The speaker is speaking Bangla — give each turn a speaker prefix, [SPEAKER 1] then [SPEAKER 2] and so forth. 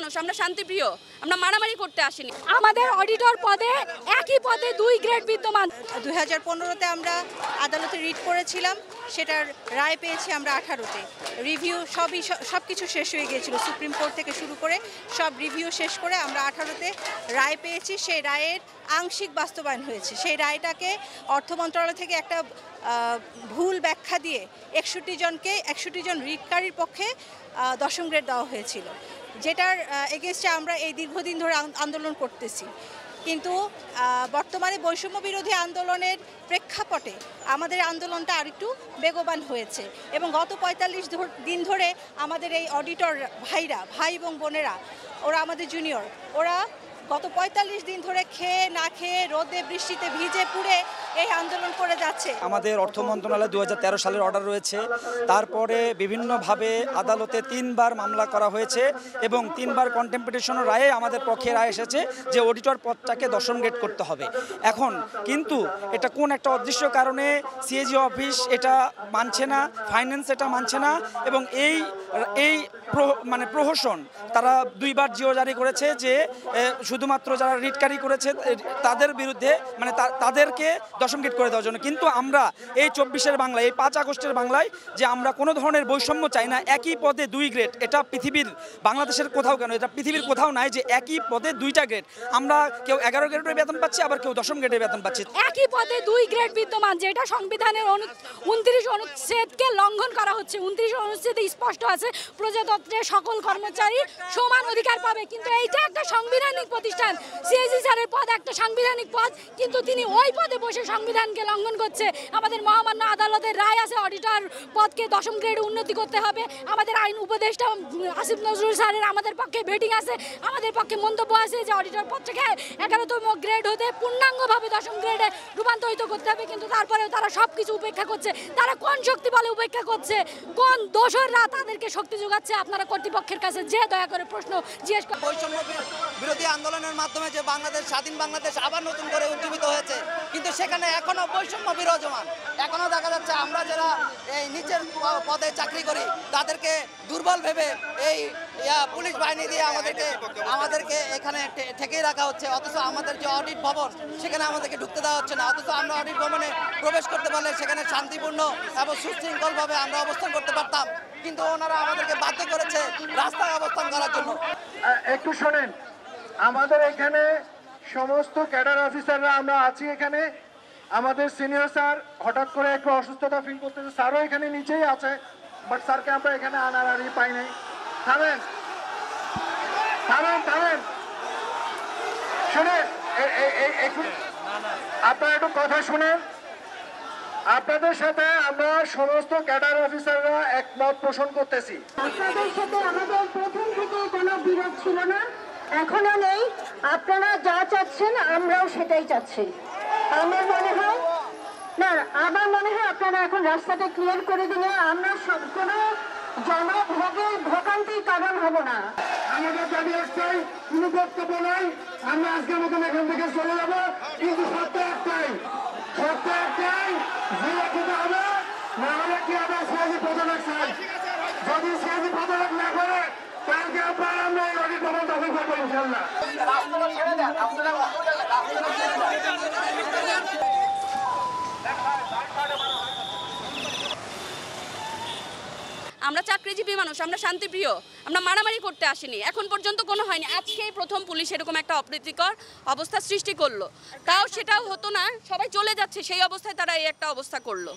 [SPEAKER 1] মানুষ, আমরা শান্তিপ্রিয়, আমরা মারামারি করতে আসিনি।
[SPEAKER 2] আমাদের অডিটর পদে একই পদে 2 গ্রেড বিদ্যমান।
[SPEAKER 3] 2015-তে আমরা আদালতে রিট করেছিলাম, সেটার রায় পেয়েছি আমরা 18-তে। রিভিউ সব কিছু শেষ হয়ে গিয়েছিল, সুপ্রিম কোর্ট থেকে শুরু করে সব রিভিউ শেষ করে আমরা 18-তে রায় পেয়েছি। সেই রায়ের আংশিক বাস্তবায়ন হয়েছে। সেই রায়টাকে অর্থ মন্ত্রণালয় থেকে একটা ভুল ব্যাখ্যা দিয়ে 61 জন রিটকারীর পক্ষে 10ম গ্রেড দেওয়া হয়েছিল, যেটার এগেইনস্টে আমরা এই দীর্ঘদিন ধরে আন্দোলন করতেছি। কিন্তু বর্তমানে বৈষম্য বিরোধী আন্দোলনের প্রেক্ষাপটে আমাদের আন্দোলনটা আরেকটু বেগবান হয়েছে এবং গত 45 দিন ধরে আমাদের এই অডিটর ভাই এবং বোনেরা, ওরা আমাদের জুনিয়র, ওরা গত 45 দিন ধরে খেয়ে না খেয়ে রোদে বৃষ্টিতে ভিজে পুড়ে এই আন্দোলন করে যাচ্ছে।
[SPEAKER 4] আমাদের অর্থ মন্ত্রণালয় 2013 সালের অর্ডার রয়েছে, তারপরে বিভিন্নভাবে আদালতে 3বার মামলা করা হয়েছে এবং 3বার কন্টেম্পটেশন রায়ে আমাদের পক্ষে রায় এসেছে যে অডিটর পদটাকে 10ম গ্রেড করতে হবে। এখন কিন্তু এটা কোন একটা অদৃশ্য কারণে সিএজি অফিস এটা মানছে না, ফাইন্যান্স এটা মানছে না এবং এই প্রহসন তারা 2বার জিও জারি করেছে যে শুধুমাত্র যারা রিটকারি করেছে তাদের বিরুদ্ধে তাদেরকে 10ম গ্রেড করে দেওয়ার জন্য। কিন্তু আমরা এই 24-এর বাংলায়, এই 5 আগস্টের বাংলায় যে আমরা কোনো ধরনের বৈষম্য চাই না, একই পদে 2 গ্রেড, এটা পৃথিবীর বাংলাদেশের কোথাও কেন, এটা পৃথিবীর কোথাও নাই যে একই পদে 2টা গ্রেড। আমরা কেউ 11 গ্রেডের বেতন পাচ্ছি, আবার কেউ 10ম গ্রেডের বেতন পাচ্ছি।
[SPEAKER 2] একই পদে 2 গ্রেড বিদ্যমান, যেটা সংবিধানের 29 অনুচ্ছেদকে লঙ্ঘন করা হচ্ছে। 29 অনুচ্ছেদে স্পষ্ট আছে প্রজাতন্ত্রের সকল কর্মচারী সমান অধিকার পাবে, কিন্তু এইটা একটা সাংবিধানিক প্রতিষ্ঠান। সিএজি স্যারের পদ একটা সাংবিধানিক পদ, কিন্তু তিনি ওই পদে বসে সংবিধানকে লঙ্ঘন করছে। আমাদের মহামান্য আদালতের রায় আছে অডিটর পদকে 10ম গ্রেডে উন্নতি করতে হবে। আমাদের আইন উপদেষ্টা আসিফ নজরুল স্যারের আমাদের পক্ষে ভেটিং আছে, আমাদের পক্ষে মন্তব্য আছে যে অডিটর পদটাকে 11তম গ্রেড হতে পূর্ণাঙ্গভাবে 10ম গ্রেডে রূপান্তরিত করতে হবে। কিন্তু তারপরেও তারা সব কিছু উপেক্ষা করছে। তারা কোন শক্তি বলে উপেক্ষা করছে? কোন দোসররা তাদেরকে শক্তি যোগাচ্ছে? আপনারা কর্তৃপক্ষের কাছে যে দয়া করে প্রশ্ন জিজ্ঞেস করেন।
[SPEAKER 5] বৈষম্য বিরোধী আন্দোলনের মাধ্যমে যে স্বাধীন বাংলাদেশ আবার নতুন করে উজ্জীবিত হয়েছে, কিন্তু সেখানে এখনো বৈষম্য বিরাজমান। এখনো দেখা যাচ্ছে আমরা যারা এই নিচের পদে চাকরি করি তাদেরকে দুর্বল ভেবে এই পুলিশ বাহিনী দিয়ে আমাদেরকে এখানে ঠেকিয়ে রাখা হচ্ছে। অথচ আমাদের যে অডিট ভবন, সেখানে আমাদেরকে ঢুকতে দেওয়া হচ্ছে না। অথচ আমরা অডিট ভবনে প্রবেশ করতে পারলে সেখানে শান্তিপূর্ণ এবং সুশৃঙ্খলভাবে আমরা অবস্থান করতে পারতাম, কিন্তু ওনারা আমাদেরকে বাধ্য করেছে রাস্তায় অবস্থান করার জন্য।
[SPEAKER 6] একটু শোনেন, আমাদের এখানে সমস্ত ক্যাডার অফিসাররা আমরা আছি এখানে। আমাদের সিনিয়র স্যার হঠাৎ করে একটু অসুস্থতা ফিল করতেছে, স্যারও এখানে নিচেই আছে, বাট স্যারকে আমরা এখানে আনার পাই নাই। থামেন শুনেন, আপনারা একটু কথা শুনেন। আপনাদের সাথে আমরা সমস্ত ক্যাডার অফিসাররা একমত পোষণ করতেছি।
[SPEAKER 7] আপনাদের সাথে আমাদের প্রথম থেকে কোনো বিরোধ ছিল না, এখনো নেই। আপনারা যা চাচ্ছেন আমরাও সেটাই চাচ্ছি। আমার মনে হয় আপনারা এখন রাস্তাটা ক্লিয়ার করে দিলে আমরা কোনো ভোগান্তির কারণ হব না।
[SPEAKER 6] আমাদের দাবি একটাই, কোনো বক্তব্য নাই, আমরা আজকের মতন এখান থেকে চলে যাবো, কিন্তু সত্য একটাই জিরো খেতে হবে, না হলে কি আমরা সিএজি পদত্যাগ চাই। যদি সিএজি পদত্যাগ না করে কালকে আমরা এই অডিট ভবন দখল করবো ইনশাল্লাহ।
[SPEAKER 1] আমরা চাকরিজীবী মানুষ, আমরা শান্তিপ্রিয়, আমরা মারামারি করতে আসিনি, এখন পর্যন্ত কোনো হয়নি। আজকেই প্রথম পুলিশ এরকম একটা অপ্রীতিকর অবস্থা সৃষ্টি করলো, সেটাও হতো না, সবাই চলে যাচ্ছে, সেই অবস্থায় তারা এই একটা অবস্থা করলো।